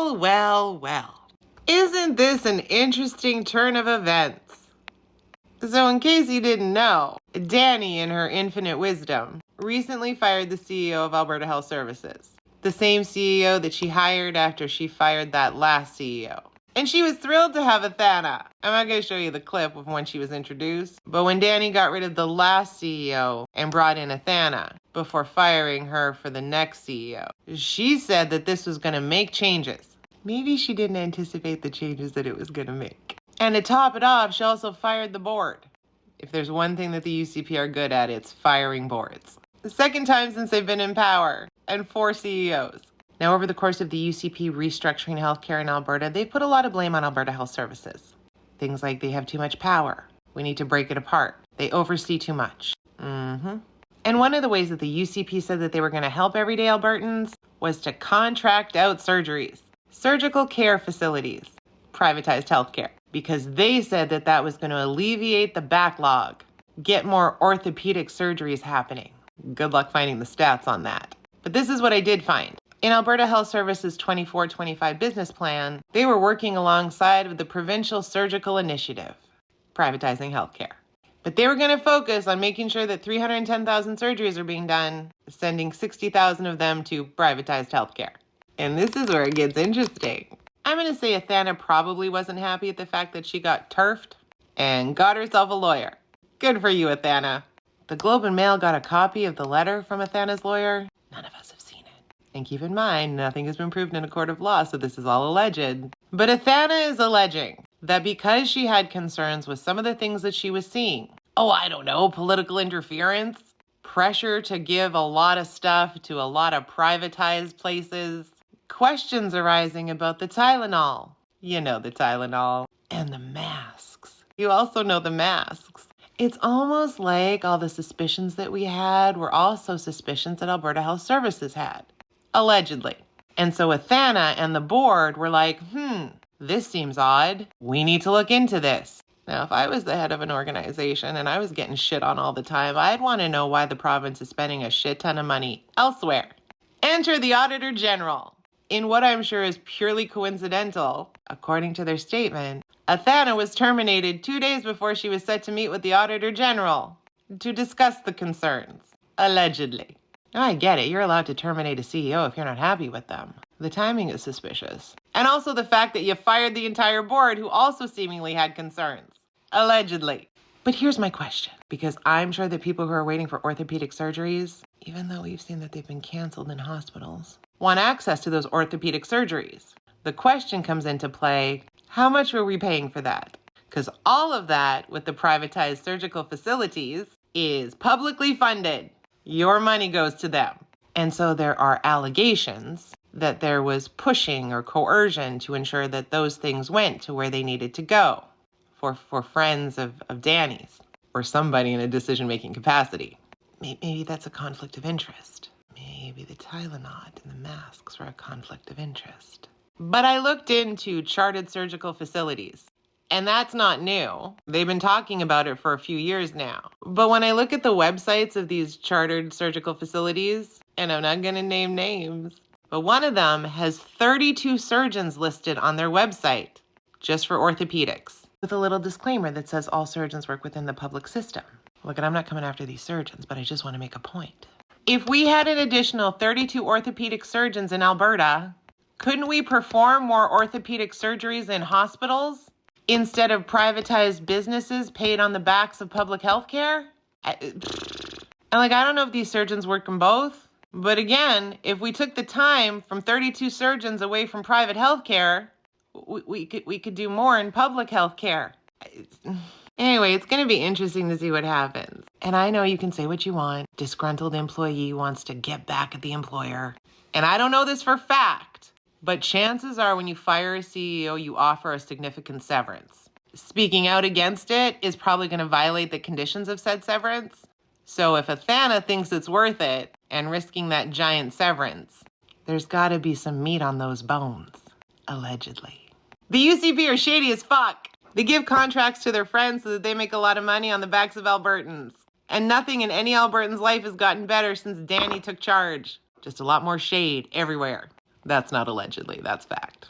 Well, well, well. Isn't this an interesting turn of events? So in case you didn't know, Dani, in her infinite wisdom, recently fired the CEO of Alberta Health Services. The same CEO that she hired after she fired that last CEO. And she was thrilled to have Athana. I'm not going to show you the clip of when she was introduced, but when Dani got rid of the last CEO and brought in Athana before firing her for the next CEO, she said that this was going to make changes. Maybe she didn't anticipate the changes that it was going to make. And to top it off, she also fired the board. If there's one thing that the UCP are good at, it's firing boards. The second time since they've been in power, and 4 CEOs. Now, over the course of the UCP restructuring healthcare in Alberta, they've put a lot of blame on Alberta Health Services. Things like they have too much power. We need to break it apart. They oversee too much. And one of the ways that the UCP said that they were going to help everyday Albertans was to contract out surgeries, surgical care facilities, privatized healthcare, because they said that that was going to alleviate the backlog, get more orthopedic surgeries happening. Good luck finding the stats on that. But this is what I did find. In Alberta Health Services' 24-25 business plan, they were working alongside with the Provincial Surgical Initiative, privatizing healthcare. But they were going to focus on making sure that 310,000 surgeries are being done, sending 60,000 of them to privatized healthcare. And this is where it gets interesting. I'm going to say Athana probably wasn't happy at the fact that she got turfed and got herself a lawyer. Good for you, Athana. The Globe and Mail got a copy of the letter from Athana's lawyer. None of us have seen it. And keep in mind, nothing has been proven in a court of law, so this is all alleged. But Athana is alleging that because she had concerns with some of the things that she was seeing, political interference, pressure to give a lot of stuff to a lot of privatized places, questions arising about the Tylenol. You know the Tylenol. And the masks. You also know the masks. It's almost like all the suspicions that we had were also suspicions that Alberta Health Services had. Allegedly. And so Athana and the board were like, this seems odd. We need to look into this. Now, if I was the head of an organization and I was getting shit on all the time, I'd want to know why the province is spending a shit ton of money elsewhere. Enter the Auditor General. In what I'm sure is purely coincidental, according to their statement, Athana was terminated 2 days before she was set to meet with the Auditor General to discuss the concerns, allegedly. Now, I get it. You're allowed to terminate a CEO if you're not happy with them. The timing is suspicious. And also the fact that you fired the entire board who also seemingly had concerns, allegedly. But here's my question, because I'm sure that people who are waiting for orthopedic surgeries, even though we've seen that they've been canceled in hospitals, want access to those orthopedic surgeries. The question comes into play, how much were we paying for that? Because all of that with the privatized surgical facilities is publicly funded. Your money goes to them. And so there are allegations that there was pushing or coercion to ensure that those things went to where they needed to go for friends of Dani's or somebody in a decision-making capacity. Maybe that's a conflict of interest. Maybe the Tylenol and the masks were a conflict of interest. But I looked into chartered surgical facilities, and that's not new. They've been talking about it for a few years now. But when I look at the websites of these chartered surgical facilities, and I'm not going to name names, but one of them has 32 surgeons listed on their website just for orthopedics, with a little disclaimer that says all surgeons work within the public system. Look, and I'm not coming after these surgeons, but I just want to make a point. If we had an additional 32 orthopedic surgeons in Alberta, couldn't we perform more orthopedic surgeries in hospitals instead of privatized businesses paid on the backs of public health care? I don't know if these surgeons work in both, but again, if we took the time from 32 surgeons away from private health care, we could do more in public health care. Anyway, it's going to be interesting to see what happens. And I know you can say what you want. Disgruntled employee wants to get back at the employer. And I don't know this for fact, but chances are when you fire a CEO, you offer a significant severance. Speaking out against it is probably going to violate the conditions of said severance. So if Athana thinks it's worth it and risking that giant severance, there's got to be some meat on those bones, allegedly. The UCP are shady as fuck. They give contracts to their friends so that they make a lot of money on the backs of Albertans. And nothing in any Albertan's life has gotten better since Dani took charge. Just a lot more shade everywhere. That's not allegedly, that's fact.